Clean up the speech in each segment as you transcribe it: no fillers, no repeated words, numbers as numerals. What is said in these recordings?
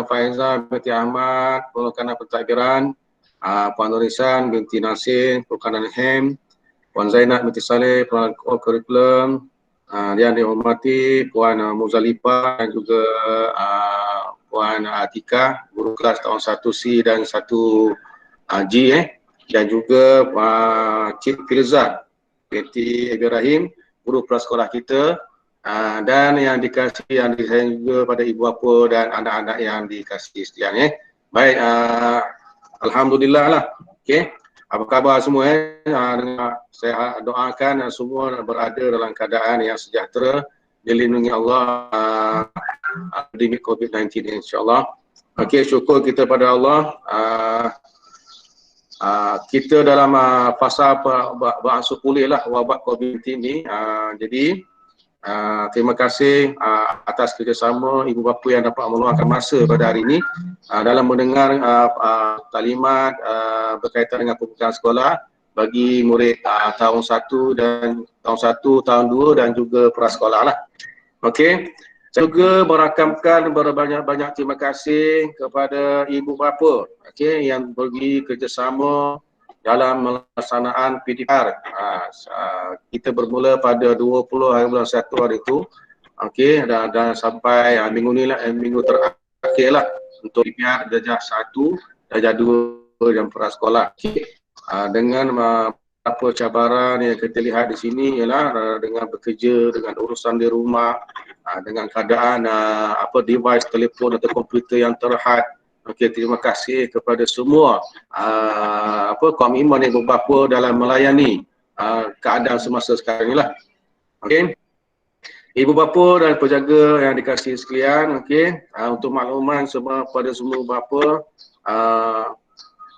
Puan Faizah binti Ahmad, Perkanan Pentadbiran, Puan Nurisan binti Nasir, Perkanan HEM, Puan Zainab binti Saleh, Puan Kurikulum, yang dihormati Puan Muzalifah dan juga Puan Atika, guru kelas tahun 1C dan 1G, dan juga Cik Filzah binti Ibrahim, guru prasekolah kita, dan yang dikasihi yang disayang juga pada ibu bapa dan anak-anak yang dikasihi sekalian. Baik, alhamdulillah lah. Okey. Apa khabar semua? Saya doakan semua berada dalam keadaan yang sejahtera, dilindungi Allah pandemik COVID-19 ini, insya-Allah. Okey, syukur kita pada Allah. Kita dalam fasa berangsur pulih lah wabak COVID-19 ini. Jadi terima kasih atas kerjasama ibu bapa yang dapat meluangkan masa pada hari ini dalam mendengar taklimat berkaitan dengan pembukaan sekolah bagi murid tahun 1 dan tahun 1, tahun 2 dan juga prasekolah lah. Okey. Saya juga merakamkan berbanyak-banyak terima kasih kepada ibu bapa yang bagi kerjasama dalam melaksanaan PDR. Kita bermula pada 20 hari bulan 1 hari itu, dan sampai minggu terakhir lah untuk PDR darjah 1, darjah 2 dan prasekolah. Dengan apa cabaran yang kita lihat di sini ialah dengan bekerja, dengan urusan di rumah, dengan keadaan device telefon atau komputer yang terhad. Okey, terima kasih kepada semua komitmen ibu bapa dalam melayani keadaan semasa sekarang inilah. Okey. Ibu bapa dan penjaga yang dikasihi sekalian, untuk makluman pada semua bapa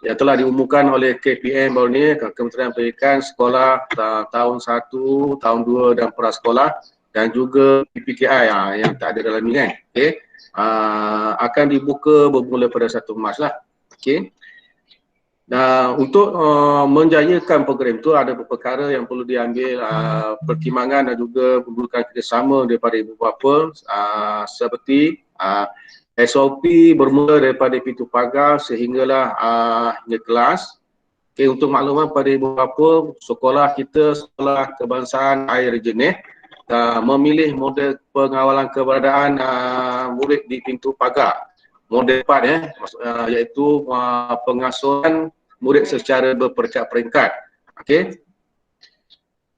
yang telah diumumkan oleh KPM baru ni, Kementerian Pendidikan, sekolah tahun 1, tahun 2 dan prasekolah dan juga PPKI yang tak ada dalam ni kan. Akan dibuka bermula pada 1 Mac lah. Dan untuk menjayakan program itu ada beberapa perkara yang perlu diambil pertimbangan dan juga memerlukan kerjasama daripada ibu bapa, seperti SOP bermula daripada pintu pagar sehinggalah hingga kelas. Untuk makluman pada ibu bapa, sekolah kita, Sekolah Kebangsaan Air Jenih, memilih model pengawalan keberadaan murid di pintu pagar. Model 4 iaitu pengasuhan murid secara berperingkat.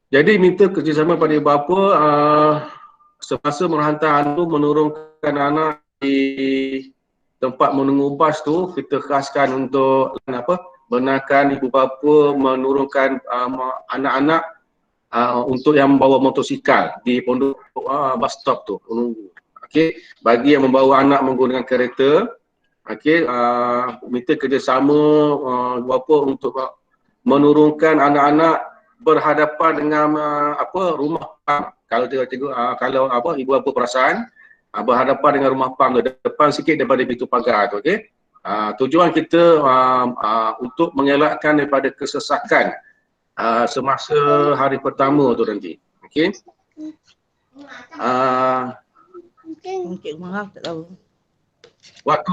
Jadi minta kerjasama pada ibu bapa semasa menghantar anak menurunkan anak di tempat menunggu bas tu, kita khaskan untuk benarkan ibu bapa menurunkan anak-anak untuk yang membawa motosikal di pondok bus stop tu menunggu. Bagi yang membawa anak menggunakan kereta, minta kerjasama ibu bapa untuk menurunkan anak-anak berhadapan dengan rumah pam. Kalau ibu bapa perasan berhadapan dengan rumah pam depan sikit daripada pintu pagar tu. Tujuan kita untuk mengelakkan daripada kesesakan semasa hari pertama tu nanti. Waktu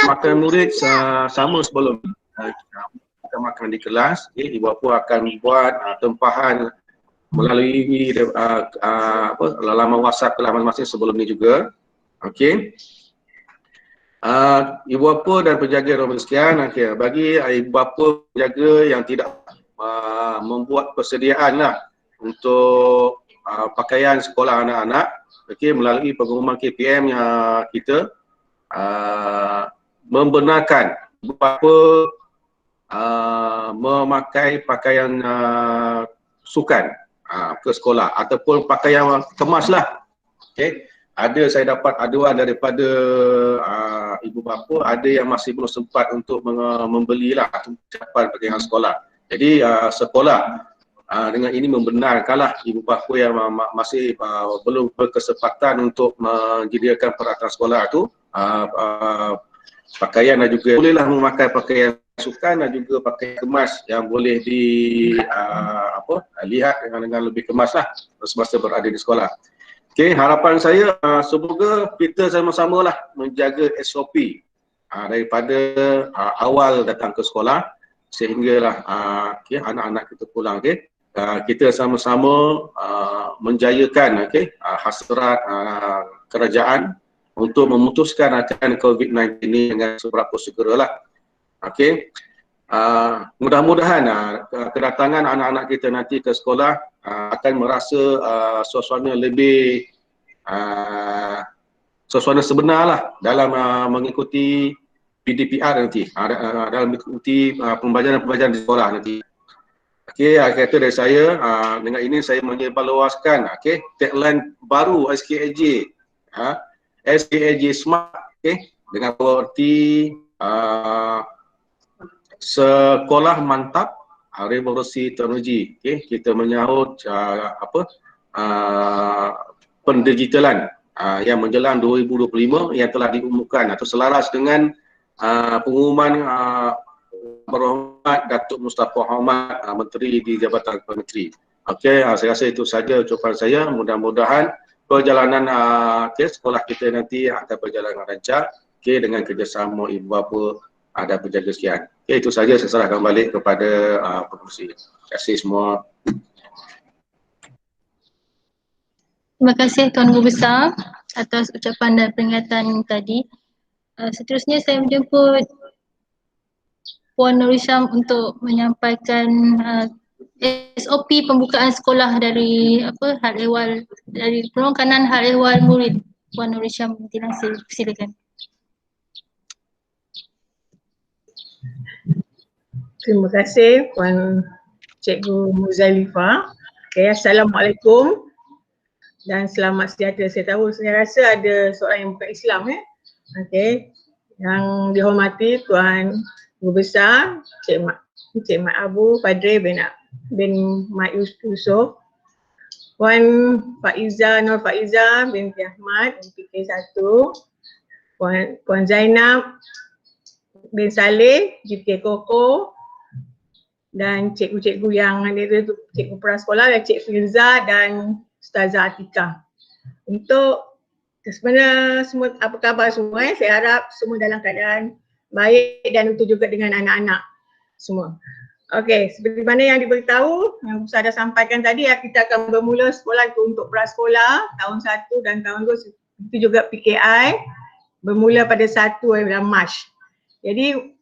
makan murid sama sebelum kita makan di kelas, ibu bapa akan buat tempahan melalui laman WhatsApp kelas masing-masing sebelum ni juga. Ibu bapa dan penjaga rumah sekian, bagi ibu bapa penjaga yang tidak membuat persediaan lah untuk pakaian sekolah anak-anak, melalui pengumuman KPM yang kita membenarkan ibu bapa memakai pakaian sukan ke sekolah ataupun pakaian kemas lah. Ada saya dapat aduan daripada ibu bapa, ada yang masih belum sempat untuk membelilah ucapan pakaian sekolah. Jadi sekolah dengan ini membenarkanlah ibu bapa yang masih belum berkesempatan untuk menyediakan peralatan sekolah tu pakaian dan juga bolehlah memakai pakaian sukan dan juga pakaian kemas yang boleh lihat dengan lebih kemas lah semasa berada di sekolah. Okey, harapan saya semoga kita sama-sama lah menjaga SOP daripada awal datang ke sekolah sehinggalah anak-anak kita pulang. Okey, kita sama-sama menjayakan hasrat kerajaan untuk memutuskan akan COVID-19 ini dengan seberapa segeralah. Okey, mudah-mudahan kedatangan anak-anak kita nanti ke sekolah akan merasa suasana lebih suasana sebenar lah dalam mengikuti PDPR nanti, dalam mengikuti pembelajaran-pembelajaran di sekolah nanti. Okey, kata dari saya, dengan ini saya menyebarluaskan tagline baru SKAJ, SKAJ Smart, dengan berarti sekolah mantap revolusi teknologi. Kita menyahut pendigitalan yang menjelang 2025 yang telah diumumkan atau selaras dengan pengumuman Berhormat Datuk Mustafa Ahmad, Menteri di Jabatan Menteri. Okey, saya rasa itu saja ucapan saya. Mudah-mudahan perjalanan sekolah kita nanti akan berjalan lancar dengan kerjasama ibu bapa dan penjaga sekian. Okey, itu saja, saya serahkan balik kepada pengerusi. Terima kasih semua. Terima kasih Tuan Guru Besar atas ucapan dan peringatan tadi. Seterusnya saya menjemput Puan Nur Hisham untuk menyampaikan SOP pembukaan sekolah dari hal ehwal, dari penekanan hal ehwal murid. Puan Nur Hisham silakan. Terima kasih Puan Cikgu Muzalifah. Okay, Assalamualaikum dan selamat sejahtera. Saya rasa ada seorang yang bukan Islam Okay. Yang dihormati Tuan Guru Besar Cik Mat Abu Padre bin Mat Yusof, Puan Faiza Nur Faiza binti Ahmad PK1, Puan Zainab bin Saleh GK Koko, dan cikgu-cikgu yang hadir tu, cikgu prasekolah dan Cik Firza dan Ustazah Atika. Untuk sebenarnya semua apa khabar semua, saya harap semua dalam keadaan baik dan itu juga dengan anak-anak semua. Okey, seperti mana yang diberitahu, yang saya dah sampaikan tadi, kita akan bermula sekolah itu untuk prasekolah tahun 1 dan tahun 2, itu juga PKI bermula pada 1 bulan Mac. Jadi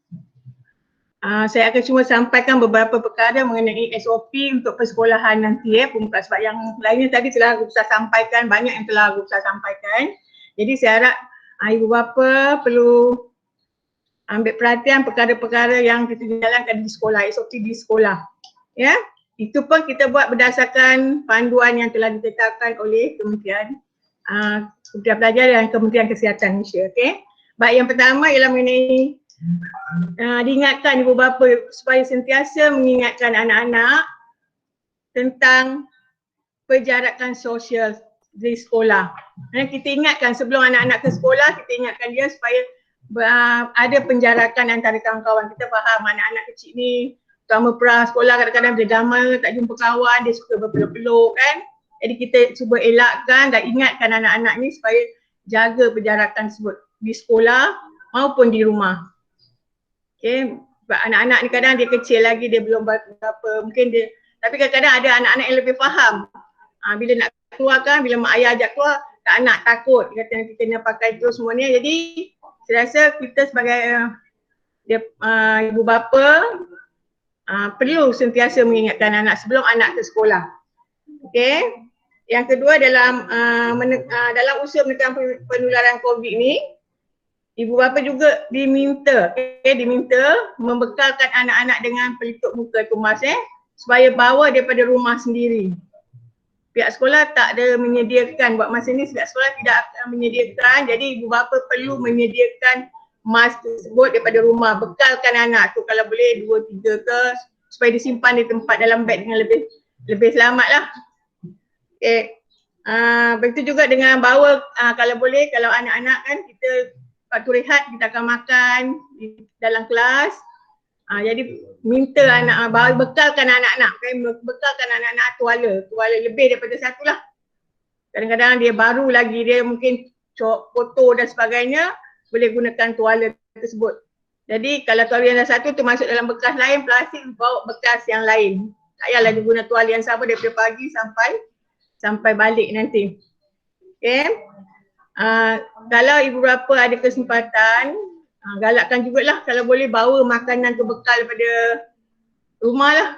saya akan cuma sampaikan beberapa perkara mengenai SOP untuk persekolahan nanti pembukaan, sebab yang lainnya tadi telah saya sampaikan, banyak yang telah saya sampaikan. Jadi saya harap ibu bapa perlu ambil perhatian perkara-perkara yang kita jalankan di sekolah, SOP di sekolah. Ya, itu pun kita buat berdasarkan panduan yang telah ditetapkan oleh Kementerian Pelajaran dan Kementerian Kesihatan Malaysia. Okey. Baik, yang pertama ialah mengenai diingatkan ibu bapa supaya sentiasa mengingatkan anak-anak tentang penjarakan sosial di sekolah. Kita ingatkan sebelum anak-anak ke sekolah, kita ingatkan dia supaya ada penjarakan antara kawan-kawan. Kita faham anak-anak kecil ni terutama prasekolah kadang-kadang dia lama tak jumpa kawan, dia suka berpeluk-peluk kan. Jadi kita cuba elakkan dan ingatkan anak-anak ni supaya jaga penjarakan tersebut di sekolah maupun di rumah. Okay, sebab anak-anak ni kadang dia kecil lagi, dia belum berapa, mungkin dia, tapi kadang-kadang ada anak-anak yang lebih faham. Bila nak keluar kan, bila mak ayah ajak keluar, tak nak, takut, dia kata nanti kena pakai tu semuanya. Jadi saya rasa kita sebagai ibu bapa perlu sentiasa mengingatkan anak sebelum anak ke sekolah. Okay. Yang kedua, dalam usaha menekan penularan COVID ni, ibu bapa juga diminta membekalkan anak-anak dengan pelitup muka atau mask supaya bawa daripada rumah sendiri. Pihak sekolah tak ada menyediakan, buat masa ni pihak sekolah tidak akan menyediakan, jadi ibu bapa perlu menyediakan mask tersebut daripada rumah, bekalkan anak tu kalau boleh 2-3 ke, supaya disimpan di tempat dalam beg dengan lebih selamat lah. Okay. Begitu juga dengan bawa, kalau boleh, kalau anak-anak kan kita waktu rehat kita akan makan di dalam kelas. Jadi minta bekalkan anak-anak, bekalkan anak-anak tuala lebih daripada satu lah. Kadang-kadang dia baru lagi, dia mungkin foto dan sebagainya, boleh gunakan tuala tersebut. Jadi kalau tuala yang satu tu masuk dalam bekas lain, plastik bawa bekas yang lain. Tak payahlah dia guna tuala yang sama daripada pagi sampai balik nanti. Okay. Kalau ibu bapa ada kesempatan, galakkan jugalah kalau boleh bawa makanan tu bekal daripada rumah lah.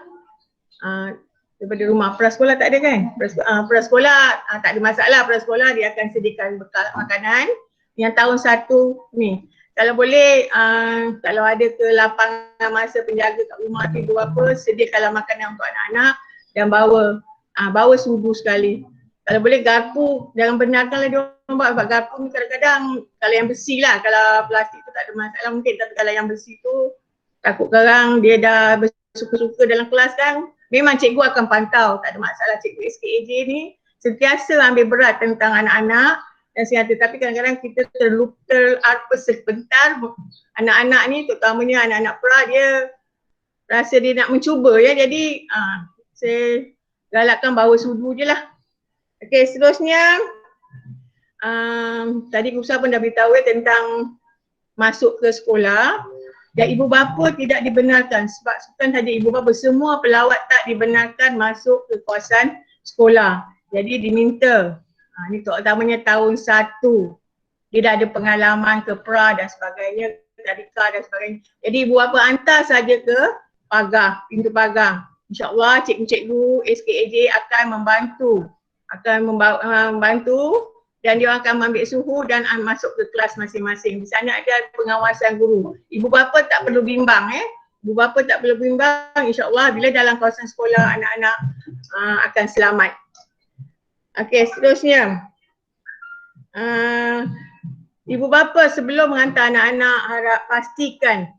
Daripada rumah. Prasekolah tak ada kan? Prasekolah tak ada masalah. Prasekolah dia akan sediakan bekal makanan yang tahun 1 ni. Kalau boleh, kalau ada ke lapangan masa penjaga kat rumah tu ibu bapa, sediakanlah makanan untuk anak-anak dan bawa sudu sekali. Kalau boleh garpu, jangan benarkanlah dia orang buat, sebab garpu ni kadang-kadang kalau yang besi lah, kalau plastik tu tak ada masalah mungkin, tapi kalau yang besi tu takut garang, dia dah bersuka-suka dalam kelas kan, memang cikgu akan pantau, tak ada masalah. Cikgu SKAJ ni sentiasa ambil berat tentang anak-anak dan sihat, tapi kadang-kadang kita terlupa sebentar. Anak-anak ni terutamanya anak-anak pra, dia rasa dia nak mencuba ya, jadi saya galakkan bawa sudu je lah. Okey, seterusnya tadi Gusa pun dah beritahu tentang masuk ke sekolah dan ibu bapa tidak dibenarkan, sebab bukan saja ibu bapa, semua pelawat tak dibenarkan masuk ke kawasan sekolah. Jadi diminta, ni terutamanya tahun 1, dia dah ada pengalaman ke pra dan sebagainya, tadika dan sebagainya. Jadi ibu bapa hantar saja ke pagar, pintu pagar. InsyaAllah cikgu-cikgu SKAJ akan membantu dan dia akan mengambil suhu dan masuk ke kelas masing-masing. Di sana ada pengawasan guru. Ibu bapa tak perlu bimbang Ibu bapa tak perlu bimbang, insya-Allah bila dalam kawasan sekolah anak-anak akan selamat. Okey, seterusnya. Ibu bapa sebelum menghantar anak-anak harap pastikan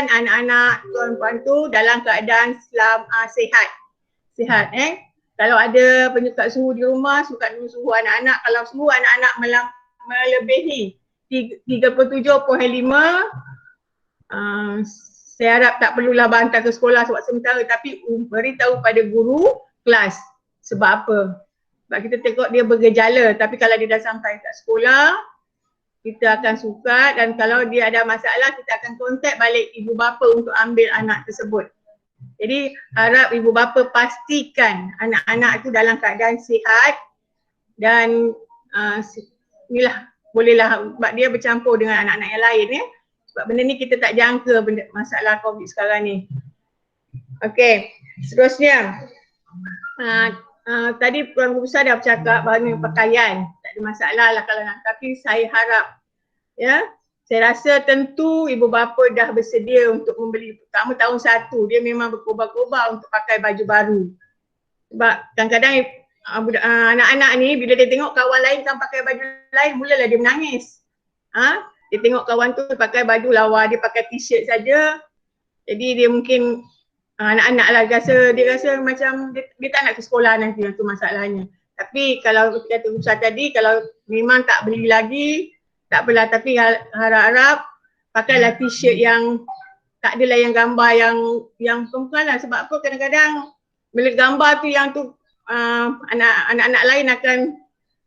anak-anak tuan-puan tu dalam keadaan sihat. Kalau ada penyukat suhu di rumah, sukat dulu suhu anak-anak. Kalau suhu anak-anak melebihi 37.5, saya harap tak perlulah hantar ke sekolah sebab sementara, tapi beritahu pada guru kelas. Sebab apa? Sebab kita tengok dia bergejala, tapi kalau dia dah sampai kat sekolah, kita akan sukat, dan kalau dia ada masalah, kita akan kontak balik ibu bapa untuk ambil anak tersebut. Jadi harap ibu bapa pastikan anak-anak itu dalam keadaan sihat dan inilah bolehlah, sebab dia bercampur dengan anak-anak yang lain sebab benda ni kita tak jangka masalah COVID sekarang ni. Okey, seterusnya tadi Puan Guru Besar dah bercakap bahawa pakaian tak ada masalah lah kalau nak, tapi saya harap saya rasa tentu ibu bapa dah bersedia untuk membeli. Pertama tahun 1 dia memang berkobar-kobar untuk pakai baju baru. Sebab kadang-kadang anak-anak ni bila dia tengok kawan lain kan pakai baju lain, mulalah dia menangis. Dia tengok kawan tu pakai baju lawa, dia pakai t-shirt saja. Jadi dia mungkin anak-anak lah dia rasa macam dia tak nak ke sekolah nanti, itu masalahnya. Tapi kalau kita usaha tadi, kalau memang tak beli lagi, tak apalah, tapi harap-harap pakailah t-shirt yang tak adalah yang gambar yang perempuan lah. Sebab apa, kadang-kadang bila gambar tu yang tu anak-anak lain akan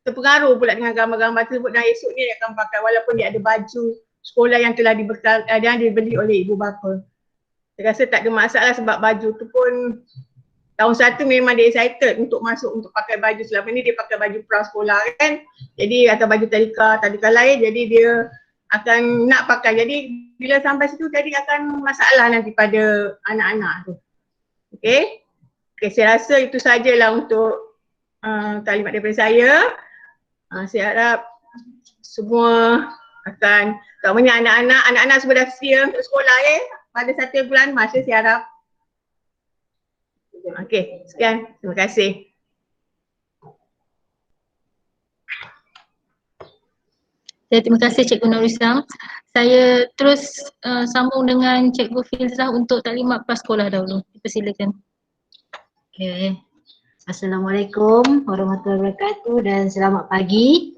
terpengaruh pula dengan gambar-gambar tersebut dan esoknya dia akan pakai walaupun dia ada baju sekolah yang telah dibeli oleh ibu bapa. Saya rasa tak ada masalah sebab baju tu pun tahun 1 memang dia excited untuk masuk, untuk pakai baju. Selama ni dia pakai baju prasekolah kan, jadi atau baju tadika lain, jadi dia akan nak pakai. Jadi bila sampai situ jadi akan masalah nanti pada anak-anak tu. Okey, saya rasa itu sajalah untuk kalimat daripada saya. Saya harap semua akan, terutamanya anak-anak semua dah sedia untuk sekolah pada 1 bulan masa, saya harap. Okey, sekian. Terima kasih. Terima kasih Cikgu Nur Islam. Saya terus sambung dengan Cikgu Filzah untuk taklimat prasekolah dahulu. Persilakan. Okay. Assalamualaikum warahmatullahi wabarakatuh dan selamat pagi.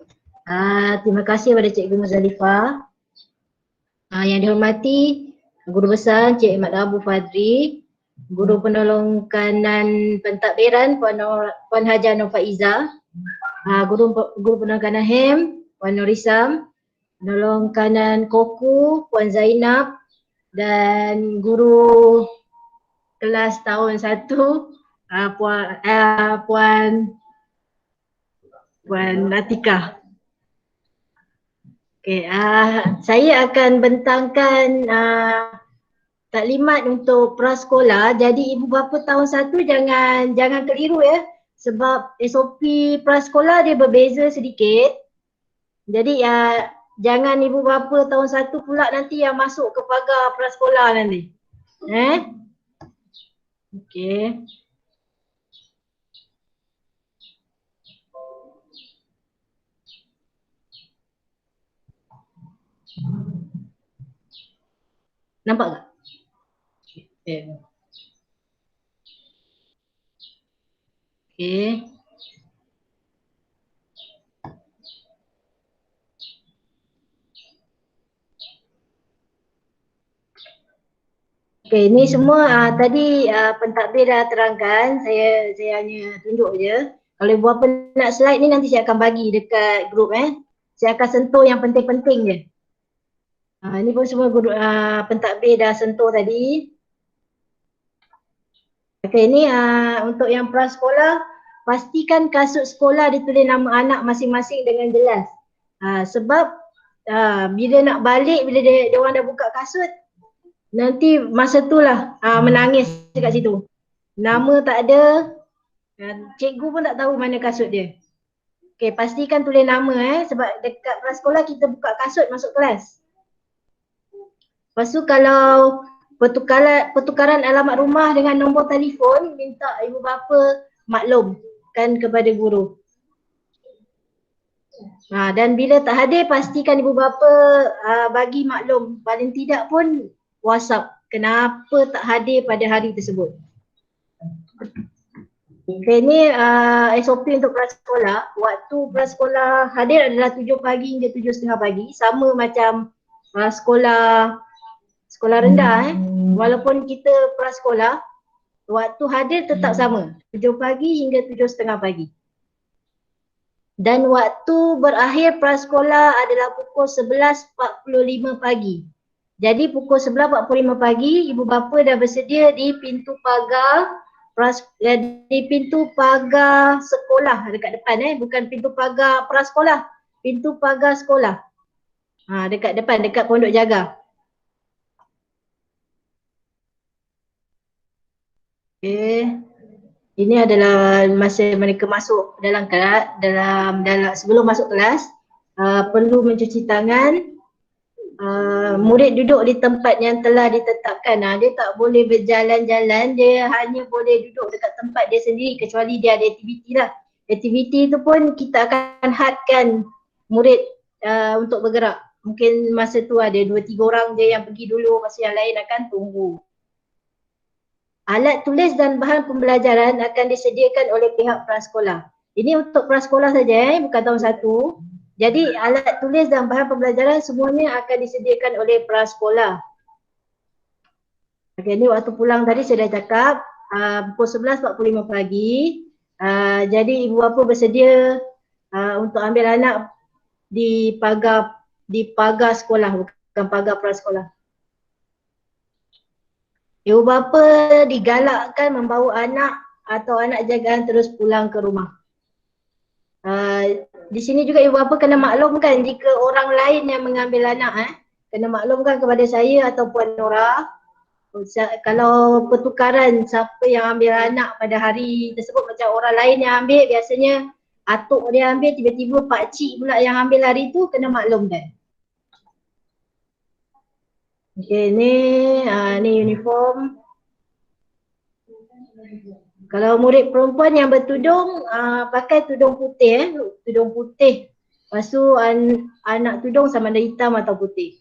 Terima kasih kepada Cikgu Muzalifah. Yang dihormati Guru Besar Cik Mat Abu Fadri, Guru Penolong Kanan Pentadbiran Puan Haja Nur Faiza, Guru penolong kanan HEM, Puan Norisam, penolong kanan Koku, Puan Zainab, dan guru kelas tahun 1 Puan Atika. Okey, saya akan bentangkan taklimat untuk prasekolah. Jadi ibu bapa tahun 1 jangan keliru ya. Sebab SOP prasekolah dia berbeza sedikit. Jadi jangan ibu bapa tahun 1 pula nanti yang masuk ke pagar prasekolah nanti. Okey. Nampak tak? Okey. Okey, ni semua tadi pentadbir dah terangkan, saya hanya tunjuk je. Kalau ibu bapa nak slide ni nanti saya akan bagi dekat grup Saya akan sentuh yang penting-penting je. Ini pun semua pentadbir dah sentuh tadi. Okey, ni untuk yang prasekolah, pastikan kasut sekolah ditulis nama anak masing-masing dengan jelas. Sebab bila nak balik, bila dia orang dah buka kasut, nanti masa tu lah menangis dekat situ. Nama tak ada, cikgu pun tak tahu mana kasut dia. Okey, pastikan tulis nama sebab dekat prasekolah kita buka kasut masuk kelas. Lepas tu kalau pertukaran alamat rumah dengan nombor telefon, minta ibu bapa maklumkan kepada guru. Dan bila tak hadir, pastikan ibu bapa bagi maklum, paling tidak pun WhatsApp kenapa tak hadir pada hari tersebut. Okay, ni SOP untuk prasekolah. Waktu prasekolah hadir adalah 7 pagi hingga 7.30 pagi, sama macam sekolah rendah Walaupun kita prasekolah, waktu hadir tetap sama, 7 pagi hingga 7.30 pagi. Dan waktu berakhir prasekolah adalah pukul 11.45 pagi. Jadi pukul 11.45 pagi ibu bapa dah bersedia di pintu pagar sekolah dekat depan bukan pintu pagar prasekolah, pintu pagar sekolah. Dekat depan, dekat pondok jaga. Okay. Ini adalah masa mereka masuk dalam kelas, sebelum masuk kelas, perlu mencuci tangan. Murid duduk di tempat yang telah ditetapkan. Dia tak boleh berjalan-jalan, dia hanya boleh duduk dekat tempat dia sendiri kecuali dia ada aktiviti lah. Aktiviti tu pun kita akan hadkan murid untuk bergerak. Mungkin masa tu ada 2-3 orang je yang pergi dulu, masa yang lain akan tunggu. Alat tulis dan bahan pembelajaran akan disediakan oleh pihak prasekolah. Ini untuk prasekolah saja bukan tahun 1. Jadi alat tulis dan bahan pembelajaran semuanya akan disediakan oleh prasekolah. Okay, ni waktu pulang tadi saya dah cakap pukul 11.45 pagi. Jadi ibu bapa bersedia untuk ambil anak di pagar sekolah, bukan pagar prasekolah. Ibu bapa digalakkan membawa anak atau anak jagaan terus pulang ke rumah. Di sini juga ibu bapa kena maklumkan jika orang lain yang mengambil anak kena maklumkan kepada saya atau Puan Nora. Kalau pertukaran siapa yang ambil anak pada hari tersebut macam orang lain yang ambil, biasanya atuk dia ambil, tiba-tiba pakcik pula yang ambil hari tu, kena maklumkan. Okay, ni uniform. Kalau murid perempuan yang bertudung pakai tudung putih tudung putih. Lepas tu anak tudung sama ada hitam atau putih.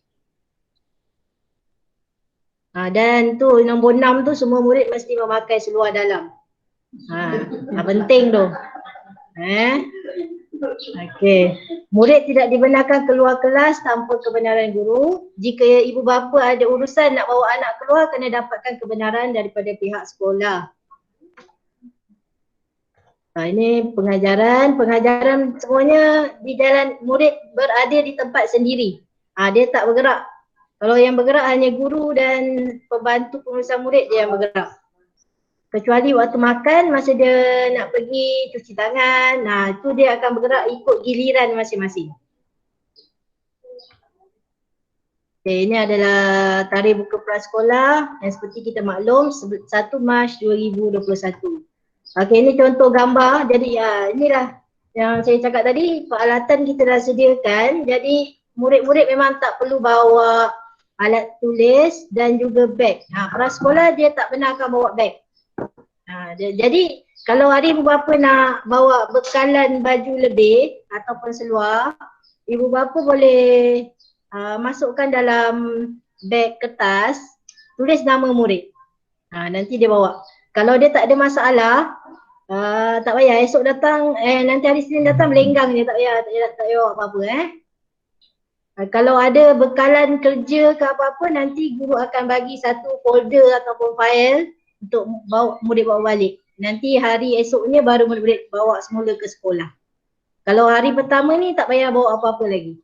Dan tu nombor 6 tu semua murid mesti memakai seluar dalam. Penting tu. Okey. Murid tidak dibenarkan keluar kelas tanpa kebenaran guru. Jika ibu bapa ada urusan nak bawa anak keluar, kena dapatkan kebenaran daripada pihak sekolah. Ini pengajaran semuanya di jalan, murid berada di tempat sendiri. Dia tak bergerak. Kalau yang bergerak hanya guru dan pembantu pengurusan murid dia yang bergerak. Kecuali waktu makan, masa dia nak pergi cuci tangan, itu dia akan bergerak ikut giliran masing-masing. Okay, ini adalah tarikh buku prasekolah yang seperti kita maklum 1 Mac 2021. Okey, ini contoh gambar. Jadi inilah yang saya cakap tadi, peralatan kita dah sediakan. Jadi murid-murid memang tak perlu bawa alat tulis dan juga beg. Prasekolah dia tak benar akan bawa beg. Jadi kalau ada ibu bapa nak bawa bekalan baju lebih ataupun seluar, ibu bapa boleh masukkan dalam beg kertas, tulis nama murid. Nanti dia bawa. Kalau dia tak ada masalah, tak payah esok datang, nanti hari Senin datang melenggang je, tak payah bawa apa-apa. Kalau ada bekalan kerja ke apa-apa, nanti guru akan bagi satu folder ataupun file untuk murid bawa balik. Nanti hari esoknya baru murid-murid bawa semula ke sekolah. Kalau hari pertama ni tak payah bawa apa-apa lagi.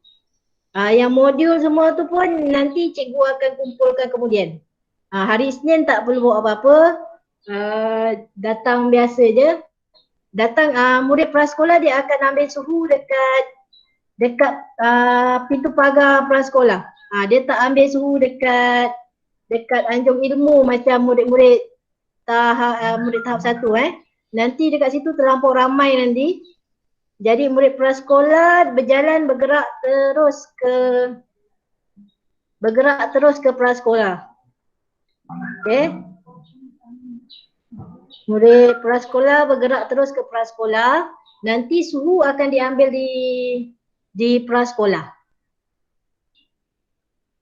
Yang modul semua tu pun nanti cikgu akan kumpulkan kemudian. Hari Isnin tak perlu bawa apa-apa, datang biasa je. Datang murid prasekolah dia akan ambil suhu dekat pintu pagar prasekolah. Dia tak ambil suhu dekat anjung ilmu macam murid-murid tahap 1 Nanti dekat situ terlampau ramai nanti. Jadi murid prasekolah bergerak terus ke prasekolah. Okey. Murid prasekolah bergerak terus ke prasekolah. Nanti suhu akan diambil di prasekolah.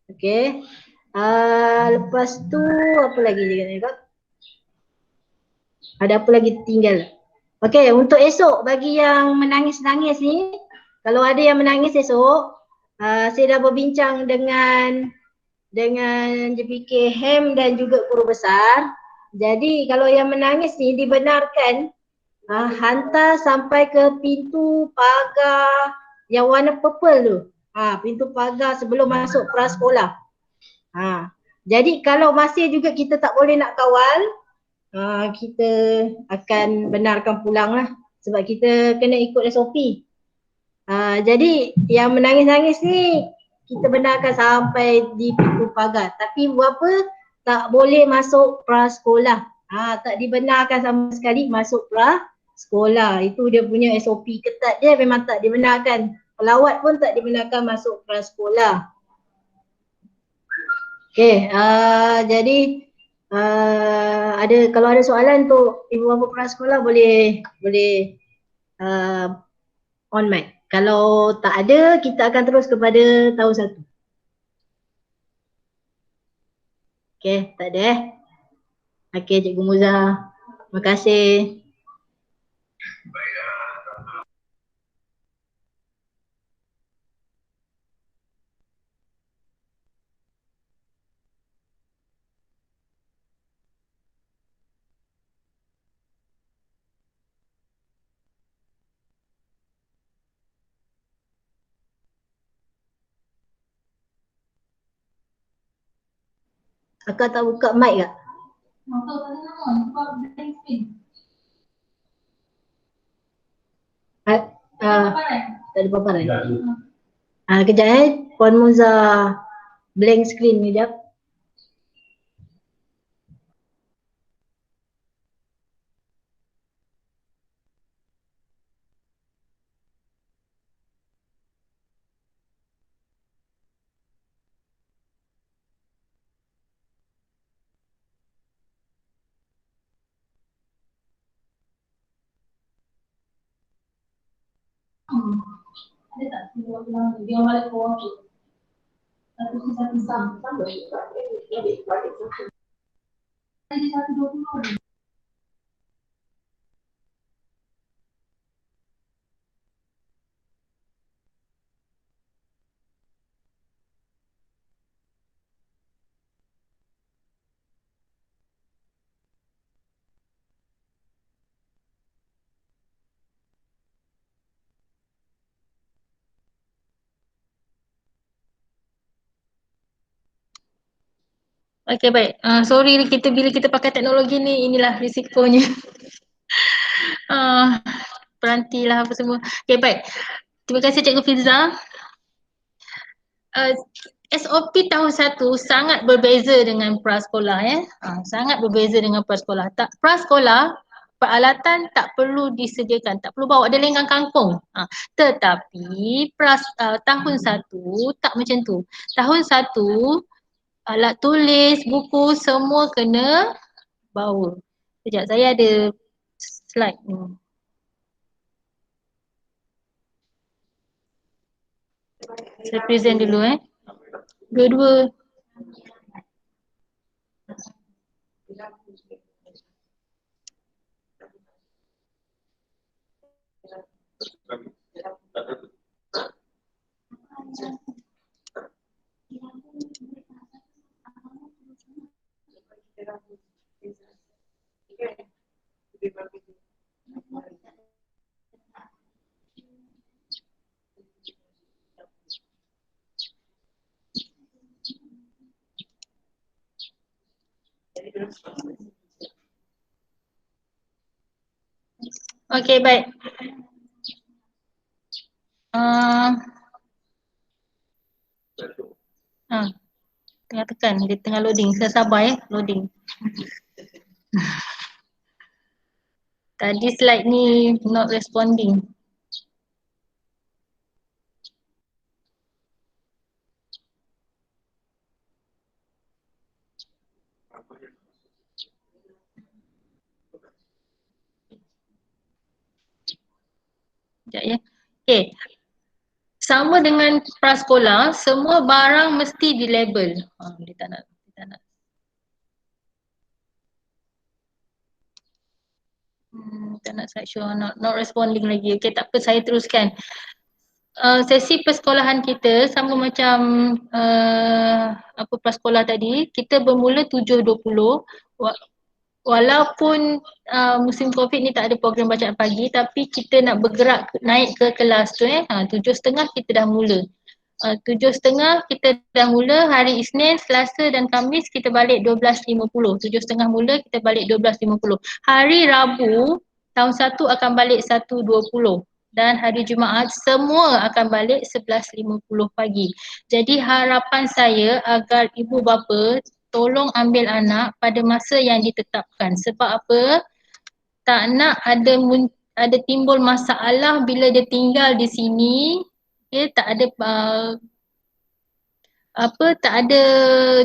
Okey. Lepas tu apa lagi dia kata? Ada apa lagi tinggal? Okey, untuk esok bagi yang menangis-nangis ni, kalau ada yang menangis esok, saya dah berbincang dengan JPK HEM dan juga guru besar. Jadi kalau yang menangis ni dibenarkan hantar sampai ke pintu pagar yang warna purple tu. Pintu pagar sebelum masuk prasekolah. Jadi kalau masih juga kita tak boleh nak kawal, kita akan benarkan pulang lah sebab kita kena ikut SOP. Jadi yang menangis-nangis ni kita benarkan sampai di pintu pagar, tapi berapa tak boleh masuk prasekolah. Tak dibenarkan sama sekali masuk prasekolah. Itu dia punya SOP ketat dia, memang tak dibenarkan. Pelawat pun tak dibenarkan masuk prasekolah. Okey, jadi kalau ada soalan untuk ibu bapa prasekolah boleh on mic. Kalau tak ada, kita akan terus kepada tahun 1. Okey, tak ada Okey, Cikgu Muza. Terima kasih. Akak tak buka mic tak? Tak ada paparan. Kejap Puan Muza blank screen kejap. Ada tak dia balik ke waktu? Satu sama. Jadi 120. Okay, baik. Sorry bila kita pakai teknologi ni, inilah risikonya. Peranti lah apa semua. Okay, baik. Terima kasih Cikgu Filza. SOP tahun 1 sangat berbeza dengan prasekolah ya. Sangat berbeza dengan prasekolah. Prasekolah peralatan tak perlu disediakan, tak perlu bawa, ada lenggang kangkung. Tetapi tahun 1 tak macam tu. Tahun 1 alat tulis, buku semua kena bawa. Sekejap, saya ada slide ni. Saya present dulu Dua-dua. Okey, baik. Tengah tekan, dia tengah loading. Saya sabar loading. Tadi slide ni not responding. Sekejap ya. Okay. Sama dengan prasekolah, semua barang mesti dilabel. Dia tak nak. Tak nak slideshow, not responding lagi. Okay, tak apa, saya teruskan. Sesi persekolahan kita sama macam prasekolah tadi, kita bermula 7.20. Walaupun musim COVID ni tak ada program bacaan pagi, tapi kita nak bergerak naik ke kelas tu 7.30 kita dah mula. 7.30 kita dah mula, hari Isnin, Selasa dan Khamis kita balik 12.50. 7.30 mula, kita balik 12.50. Hari Rabu tahun 1 akan balik 1.20 dan hari Jumaat semua akan balik 11.50 pagi. Jadi harapan saya agar ibu bapa tolong ambil anak pada masa yang ditetapkan. Sebab apa? Tak nak ada timbul masalah bila dia tinggal di sini. Okay, tak ada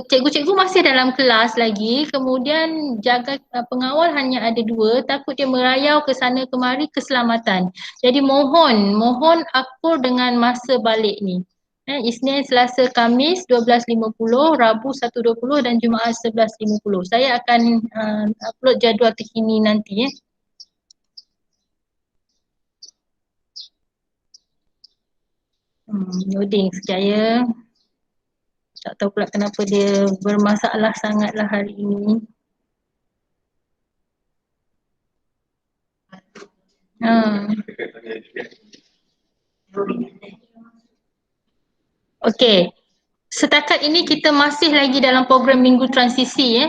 cikgu-cikgu masih dalam kelas lagi, kemudian jaga pengawal hanya ada 2, takut dia merayau ke sana kemari keselamatan. Jadi mohon akur dengan masa balik ni. Isnin, Selasa, Khamis 12.50, Rabu 1.20 dan Jumaat 11.50. Saya akan upload jadual terkini nanti Loading sekejap ya. Tak tahu pula kenapa dia bermasalah sangatlah hari ini. Okey. Setakat ini kita masih lagi dalam program minggu transisi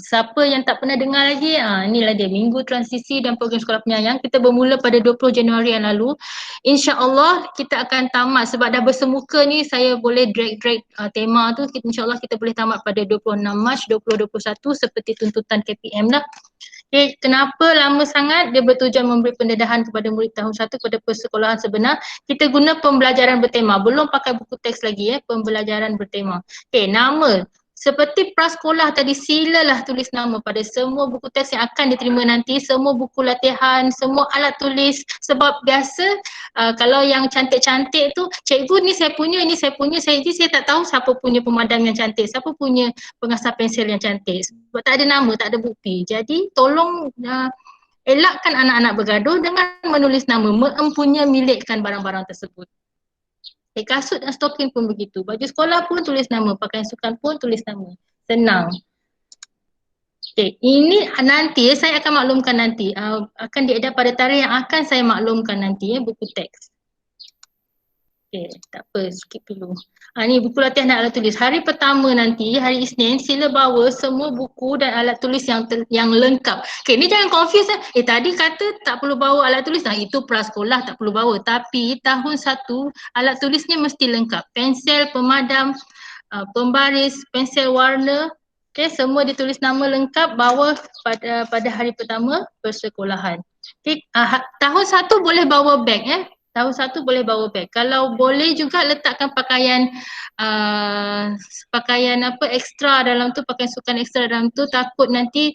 siapa yang tak pernah dengar lagi, inilah dia minggu transisi dan program sekolah penyayang. Kita bermula pada 20 Januari yang lalu. InsyaAllah kita akan tamat sebab dah bersemuka ni, saya boleh drag tema tu. InsyaAllah kita boleh tamat pada 26 Mac 2021 seperti tuntutan KPM lah. Okay, kenapa lama sangat? Dia bertujuan memberi pendedahan kepada murid tahun 1 kepada persekolahan sebenar. Kita guna pembelajaran bertema, belum pakai buku teks lagi pembelajaran bertema. Okay, nama. Seperti prasekolah tadi, silalah tulis nama pada semua buku teks yang akan diterima nanti, semua buku latihan, semua alat tulis. Sebab biasa kalau yang cantik-cantik tu, cikgu ni saya punya, ini saya punya, saya tak tahu siapa punya pemadam yang cantik, siapa punya pengasah pensil yang cantik. Sebab tak ada nama, tak ada bukti. Jadi tolong elakkan anak-anak bergaduh dengan menulis nama, mempunyai milikkan barang-barang tersebut. Kasut dan stoking pun begitu. Baju sekolah pun tulis nama, pakaian sukan pun tulis nama. Senang. Okay, ini nanti saya akan maklumkan nanti. Akan diedar pada tarikh yang akan saya maklumkan nanti buku teks. Okay, tak apa, skip dulu. Ni buku latihan dan alat tulis. Hari pertama nanti, hari Isnin, sila bawa semua buku dan alat tulis yang lengkap. Okay, ni jangan confuse tadi kata tak perlu bawa alat tulis. Nah, itu prasekolah tak perlu bawa. Tapi tahun 1, alat tulisnya mesti lengkap. Pensel, pemadam, pembaris, pensel warna. Okay, semua ditulis nama lengkap, bawa pada hari pertama persekolahan. Okay, tahun 1 boleh bawa beg Tahun 1 boleh bawa beg. Kalau boleh juga letakkan pakaian ekstra dalam tu, pakaian sukan ekstra dalam tu, takut nanti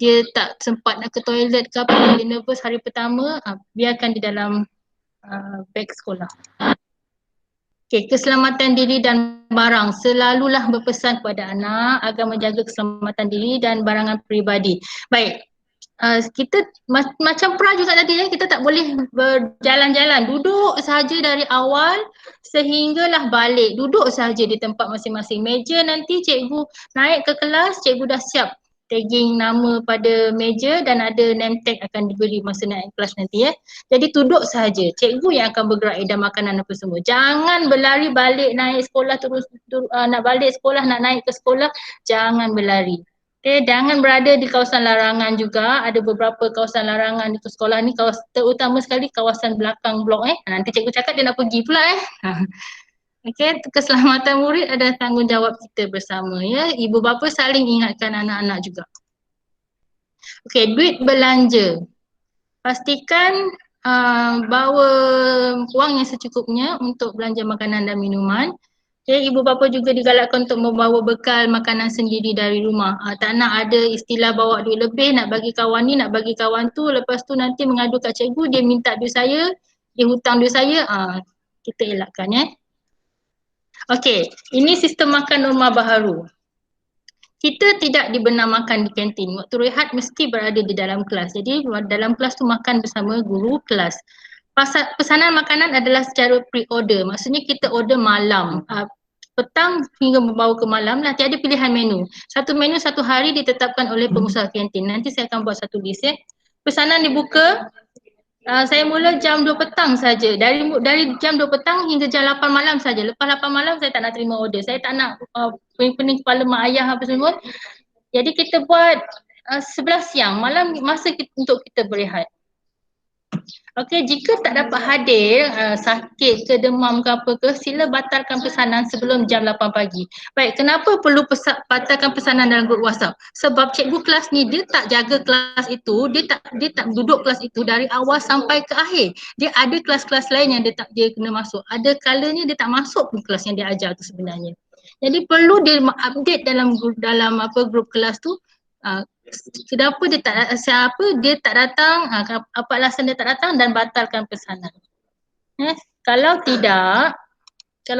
dia tak sempat nak ke toilet ke apa, dia nervous hari pertama, biarkan di dalam beg sekolah. Okay, keselamatan diri dan barang. Selalulah berpesan kepada anak agar menjaga keselamatan diri dan barangan peribadi. Baik. Kita macam pra juga tadi kita tak boleh berjalan-jalan, duduk sahaja dari awal sehinggalah balik, duduk sahaja di tempat masing-masing. Meja nanti cikgu naik ke kelas, cikgu dah siap tagging nama pada meja dan ada name tag akan diberi masa naik kelas nanti Jadi duduk sahaja, cikgu yang akan bergerak edam makanan apa semua. Jangan berlari balik naik sekolah terus nak balik sekolah, nak naik ke sekolah, jangan berlari. Okay, jangan berada di kawasan larangan juga. Ada beberapa kawasan larangan di sekolah ni, terutama sekali kawasan belakang blok Nanti cikgu cakap dia nak pergi pula Okay, keselamatan murid adalah tanggungjawab kita bersama Ibu bapa saling ingatkan anak-anak juga. Okay, duit belanja. Pastikan bawa wang yang secukupnya untuk belanja makanan dan minuman. Okay, ibu bapa juga digalakkan untuk membawa bekal makanan sendiri dari rumah. Tak nak ada istilah bawa duit lebih, nak bagi kawan ni, nak bagi kawan tu, lepas tu nanti mengadu kat cikgu, dia minta duit saya, dia hutang duit saya, kita elakkan Okay, ini sistem makan norma baharu. Kita tidak dibenam makan di kantin. Waktu rehat mesti berada di dalam kelas. Jadi dalam kelas tu makan bersama guru kelas. Pesanan makanan adalah secara pre-order. Maksudnya kita order malam. Petang hingga membawa ke malam lah. Tiada pilihan menu. Satu menu satu hari ditetapkan oleh pengusaha kantin. Nanti saya akan buat satu list Pesanan dibuka. Saya mula jam 2 petang saja. Dari jam 2 petang hingga jam 8 malam saja. Lepas 8 malam saya tak nak terima order. Saya tak nak pening kepala mak ayah apa semua. Jadi kita buat 11 siang. Malam masa untuk kita berehat. Okey, jika tak dapat hadir, sakit ke demam ke apa ke, sila batalkan pesanan sebelum jam 8 pagi. Baik, kenapa perlu batalkan pesanan dalam grup WhatsApp? Sebab cikgu kelas ni dia tak jaga kelas itu, dia tak duduk kelas itu dari awal sampai ke akhir. Dia ada kelas-kelas lain yang dia kena masuk. Ada kalanya dia tak masuk pun kelas yang dia ajar tu sebenarnya. Jadi perlu dia update dalam grup kelas tu. Kenapa dia tak datang, apa alasan dia tak datang dan batalkan pesanan. Kalau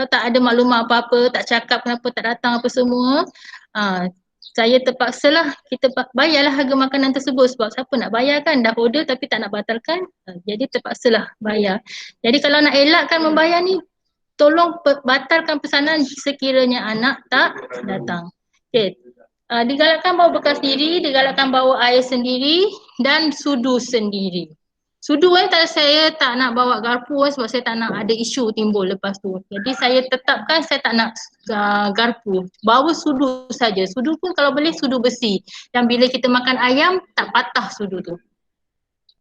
tak ada maklumat apa-apa, tak cakap kenapa tak datang apa semua, saya terpaksalah kita bayarlah harga makanan tersebut sebab siapa nak bayar kan, dah order tapi tak nak batalkan, jadi terpaksalah bayar. Jadi kalau nak elakkan membayar ni, tolong batalkan pesanan sekiranya anak tak datang. Okay. Digalakkan bawa bekal sendiri, digalakkan bawa air sendiri dan sudu sendiri. Sudu saya tak nak bawa garpu sebab saya tak nak ada isu timbul lepas tu. Jadi saya tetapkan saya tak nak garpu. Bawa sudu saja. Sudu pun kalau boleh sudu besi. Dan bila kita makan ayam tak patah sudu tu.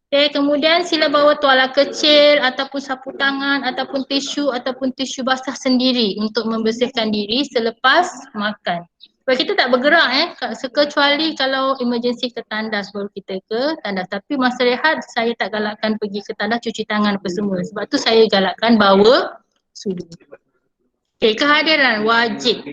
Okay, kemudian sila bawa tuala kecil ataupun sapu tangan ataupun tisu basah sendiri untuk membersihkan diri selepas makan. Sebab kita tak bergerak kecuali kalau emergency ke tandas baru kita ke tandas. Tapi masa rehat saya tak galakkan pergi ke tandas cuci tangan apa semua. Sebab tu saya galakkan bawa sudu. Okay, kehadiran wajib.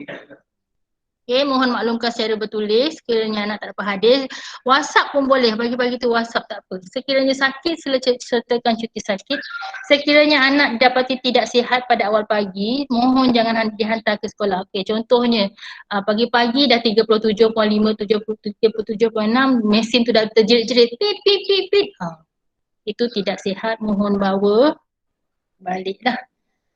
Okay, mohon maklumkan secara bertulis sekiranya anak tak dapat hadir. WhatsApp pun boleh, bagi-bagi tu WhatsApp tak apa. Sekiranya sakit, sila sertakan cuti sakit. Sekiranya anak dapati tidak sihat pada awal pagi, mohon jangan dihantar ke sekolah. Okay, contohnya pagi-pagi dah 37.5, 37.6, mesin tu dah terjerit-jerit, pip, pip, pip, pip. Itu tidak sihat, mohon bawa baliklah.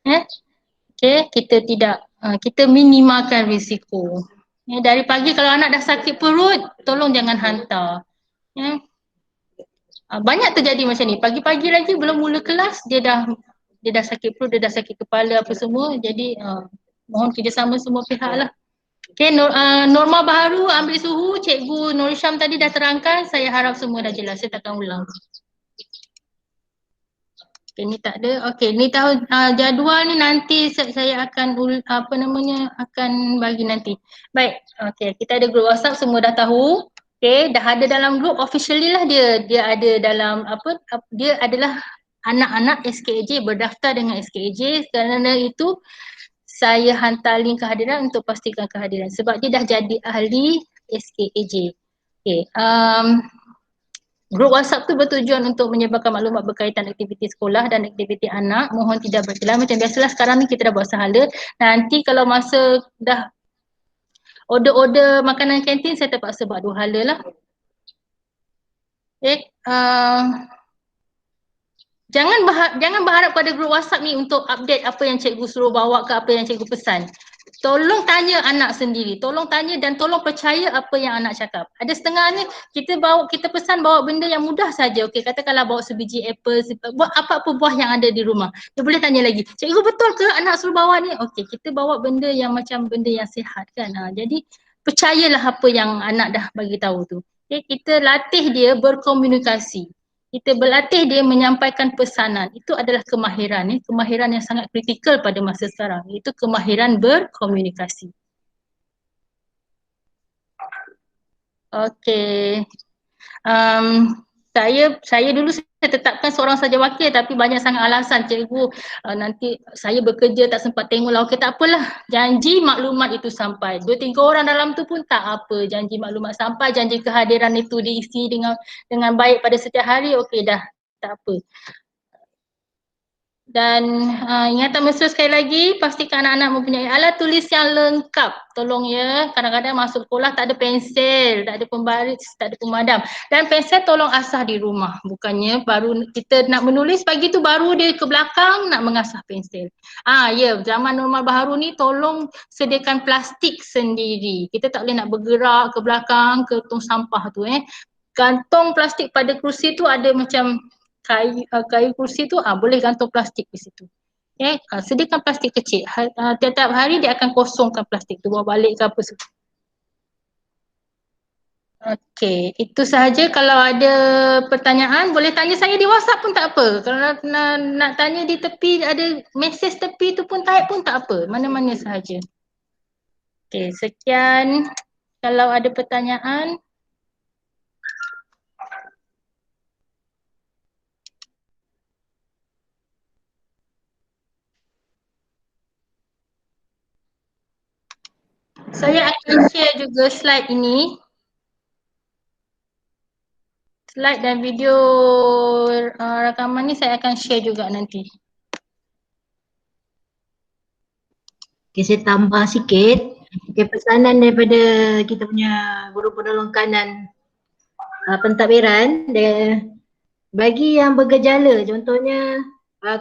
Okay, kita minimalkan risiko. Dari pagi kalau anak dah sakit perut, tolong jangan hantar. Banyak terjadi macam ni. Pagi-pagi lagi belum mula kelas, dia dah dia dah sakit perut, dia dah sakit kepala apa semua. Jadi mohon kerjasama semua pihak lah. Okay, norma baharu ambil suhu, Cikgu Nur Syam tadi dah terangkan, saya harap semua dah jelas, saya takkan ulang. Okay, ni tak ada. Okay, ni tahu jadual ni nanti saya akan akan bagi nanti. Baik, okay, kita ada grup WhatsApp, semua dah tahu. Okay, dah ada dalam grup officially lah dia ada dalam dia adalah anak-anak SKAJ, berdaftar dengan SKAJ. Kerana itu saya hantar link kehadiran untuk pastikan kehadiran sebab dia dah jadi ahli SKAJ. Okay, grup WhatsApp tu bertujuan untuk menyebarkan maklumat berkaitan aktiviti sekolah dan aktiviti anak. Mohon tidak berkelan. Macam biasalah sekarang ni kita dah buat sahala. Nanti kalau masa dah order makanan kantin, saya terpaksa buat 2 hala lah. Okay. Jangan berharap pada grup WhatsApp ni untuk update apa yang cikgu suruh bawa ke apa yang cikgu pesan. Tolong tanya anak sendiri, tolong tanya dan tolong percaya apa yang anak cakap. Ada setengah ni kita pesan bawa benda yang mudah saja. Okey, katakanlah bawa sebiji apple, buat apa-apa buah yang ada di rumah. Dia boleh tanya lagi, cikgu betul ke anak suruh bawa ni? Okey, kita bawa benda yang macam benda yang sihat kan. Jadi percayalah apa yang anak dah bagi tahu tu. Okey, kita latih dia berkomunikasi. Kita berlatih dia menyampaikan pesanan. Itu adalah kemahiran kemahiran yang sangat kritikal pada masa sekarang, iaitu kemahiran berkomunikasi. Okey. Saya dulu saya tetapkan seorang saja wakil tapi banyak sangat alasan cikgu nanti saya bekerja tak sempat tengoklah. Okey, tak apalah, janji maklumat itu sampai 2-3 orang dalam tu pun tak apa, janji maklumat sampai, janji kehadiran itu diisi dengan baik pada setiap hari. Okey dah, tak apa. Dan ingatan mesra sekali lagi, pastikan anak-anak mempunyai alat tulis yang lengkap. Tolong ya, kadang-kadang masuk sekolah tak ada pensel, tak ada pembaris, tak ada pemadam. Dan pensel tolong asah di rumah. Bukannya baru kita nak menulis pagi tu baru dia ke belakang nak mengasah pensel. Ya, zaman normal baharu ni tolong sediakan plastik sendiri. Kita tak boleh nak bergerak ke belakang ke tong sampah tu Kantong plastik pada kerusi tu ada macam kayu kursi tu boleh gantung plastik di situ. Okay, sediakan plastik kecil. Tiap-tiap hari dia akan kosongkan plastik tu, bawa balik ke apa semua. Okey, itu sahaja. Kalau ada pertanyaan boleh tanya saya di WhatsApp pun tak apa. Kalau nak tanya di tepi, ada mesej tepi tu pun type pun tak apa. Mana-mana sahaja. Okey, sekian. Kalau ada pertanyaan. Saya akan share juga slide ini. Slide dan video rakaman ni saya akan share juga nanti. Okay, saya tambah sikit. Okay, pesanan daripada kita punya guru penolong kanan pentadbiran. Bagi yang bergejala, contohnya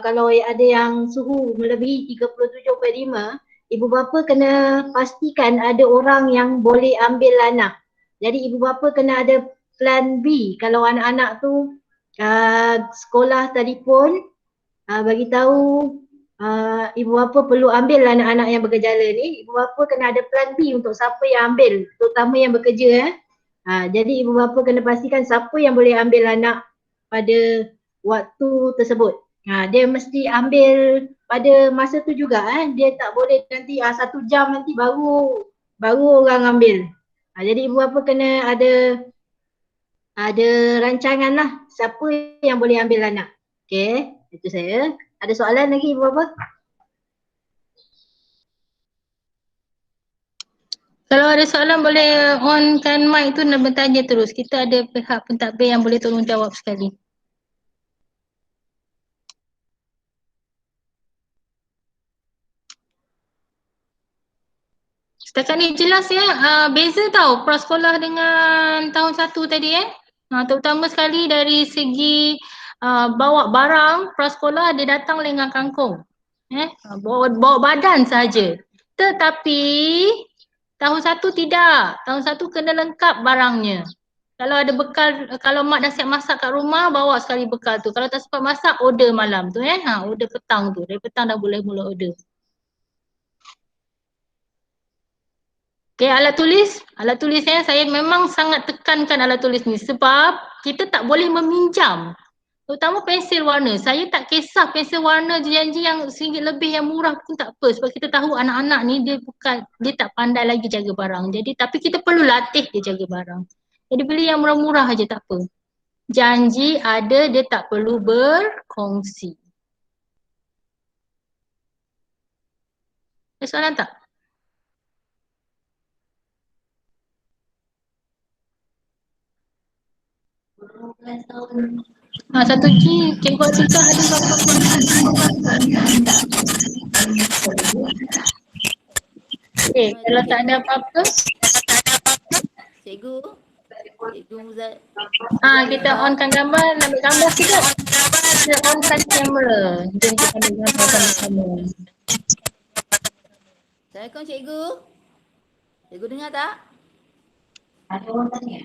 kalau ada yang suhu melebihi 37.5, ibu bapa kena pastikan ada orang yang boleh ambil anak. Jadi ibu bapa kena ada plan B kalau anak-anak tu sekolah telefon bagi tahu ibu bapa perlu ambil anak-anak yang bergejala ni, ibu bapa kena ada plan B untuk siapa yang ambil, terutama yang bekerja jadi ibu bapa kena pastikan siapa yang boleh ambil anak pada waktu tersebut. Dia mesti ambil pada masa tu juga dia tak boleh nanti 1 jam nanti baru orang ambil. Jadi ibu bapa kena ada rancangan lah siapa yang boleh ambil anak. Okey, itu saya. Ada soalan lagi ibu bapa? Kalau ada soalan boleh onkan mic tu dan bertanya terus. Kita ada pihak pentadbir yang boleh tolong jawab sekali. Setakat ni jelas beza tau prasekolah dengan tahun 1 tadi terutama sekali dari segi bawa barang prasekolah dia datang dengan kangkung. Bawa badan saja. Tetapi tahun 1 tidak. Tahun 1 kena lengkap barangnya. Kalau ada bekal, kalau mak dah siap masak kat rumah, bawa sekali bekal tu. Kalau tak sempat masak, order malam tu order petang tu. Dari petang dah boleh mula order. Okay, alat tulis. Alat tulis saya memang sangat tekankan alat tulis ni sebab kita tak boleh meminjam. Terutama pensil warna. Saya tak kisah pensil warna janji yang RM1 lebih yang murah pun tak apa. Sebab kita tahu anak-anak ni dia tak pandai lagi jaga barang. Jadi tapi kita perlu latih dia jaga barang. Jadi beli yang murah-murah aja tak apa. Janji ada, dia tak perlu berkongsi. Ada soalan tak? Satu G, cikgu Atika ada berapa? Kalau tak ada apa-apa, Cikgu Muzal. kita onkan gambar, ambil gambar sekejap. Kita onkan kamera. Jom kita ambil gambar sama-sama. Assalamualaikum cikgu. Cikgu dengar tak? Ada orang tanya?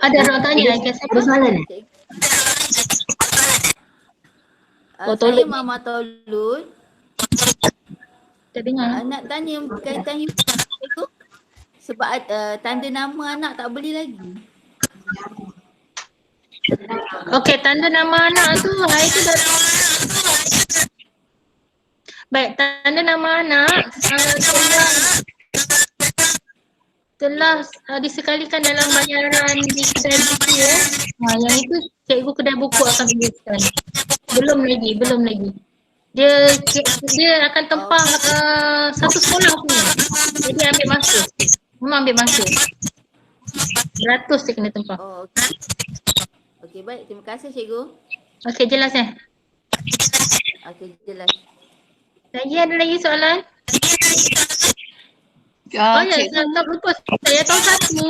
Ada orang tanya, Ada soalan ni? Oh, Saya tolong. Mama Tolun. Kita dengar. Nak tanya berkaitan cikgu. Sebab tanda nama anak tak boleh lagi. Okey, tanda nama anak tu hari tu dah. Baik, tanda nama anak telah disekalikan dalam bayaran di kedai buku yang itu cikgu kedai buku akan uruskan. Belum lagi. Dia akan tempah satu sekolah punya. Jadi ambil masa. Memang ambil masa. Beratus dia kena tempah. Oh, okey. Okey, baik. Terima kasih cikgu. Okey, jelas Okey, jelas. Lagi ada lagi soalan? Tak lupa. Saya tahu satu,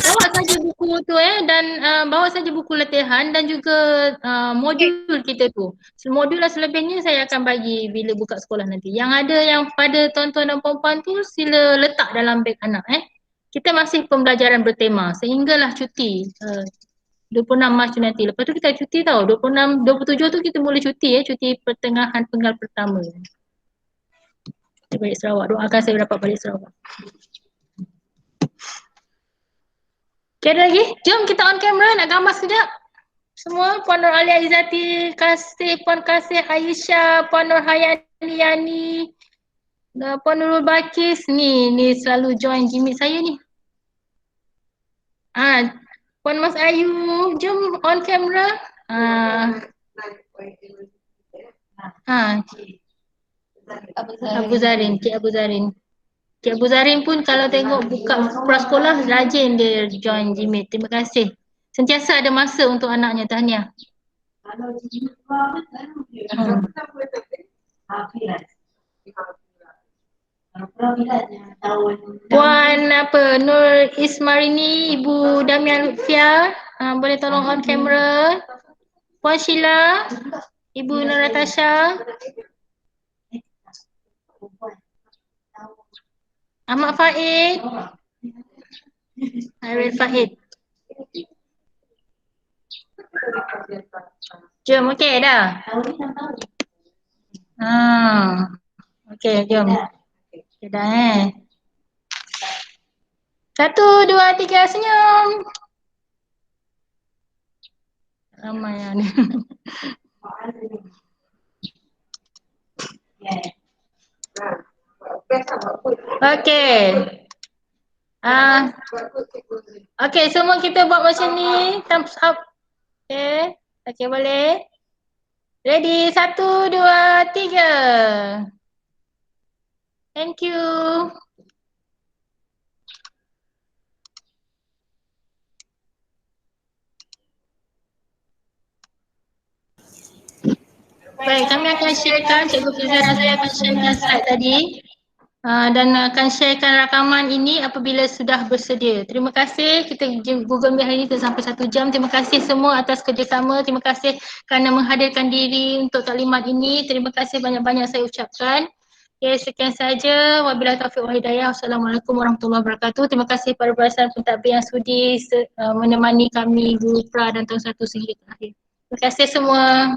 bawa saja buku tu dan bawa saja buku latihan dan juga modul kita tu. Modul lah selebihnya saya akan bagi bila buka sekolah nanti. Yang ada yang pada tuan-tuan dan puan-puan tu sila letak dalam beg anak Kita masih pembelajaran bertema sehinggalah cuti 26 Mac nanti. Lepas tu kita cuti tau. 26, 27 tu kita mula cuti cuti pertengahan penggal pertama. Saya balik Sarawak. Doakan saya dapat balik Sarawak. Okay, ada lagi? Jom kita on camera nak gambar sekejap. Semua, Puan Nur Alia Izzati, Kasih, Puan Kasih Aisyah, Puan Nur Hayani Yani, Puan Nurul Bakis. Ni selalu join gimmick saya ni. Puan Mas Ayu, jom on camera. Abu Zarin, Cik Abu Zarin. Cik Abu Zarin pun kalau tengok buka prasekolah rajin dia join GMAT. Terima kasih. Sentiasa ada masa untuk anaknya. Tahniah. Puan Nur Ismarini, Ibu Damian Lutfia, boleh tolong on camera. Puan Sheila, Ibu Nur Natasha. Ahmad Faid. Hairil Faid. Jom, okey dah. Okey, jom. Okey dah 1, 2, 3, senyum. Ramai yang ni. Okey. Okey, semua kita buat macam ni. Thumbs up. Okey. Okey, boleh. Ready? 1, 2, 3. Thank you. Baik, kami akan sharekan, Cikgu Fizan dan saya akan sharekan slide tadi dan akan sharekan rakaman ini apabila sudah bersedia. Terima kasih, kita Google Meet hari ini sampai 1 jam. Terima kasih semua atas kerjasama. Terima kasih kerana menghadirkan diri untuk taklimat ini. Terima kasih banyak-banyak saya ucapkan. Okay, sekian saja. Wabillahi taufiq wal hidayah. Wassalamualaikum warahmatullahi wabarakatuh. Terima kasih kepada perasan pentadbir yang sudi menemani kami Guru Pra dan tahun 1 sehingga terakhir. Terima kasih semua.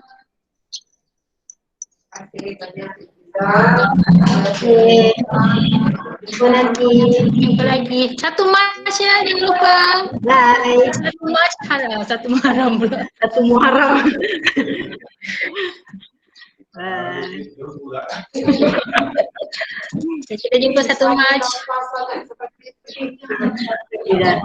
Okay. Jumpa nanti. Jumpa lagi. 1 Mac ya, jangan lupa. Bye. 1 Mac haram, 1 Muharram pula. 1 Muharram. Bye. Kita jumpa 1 Mac. Tidak.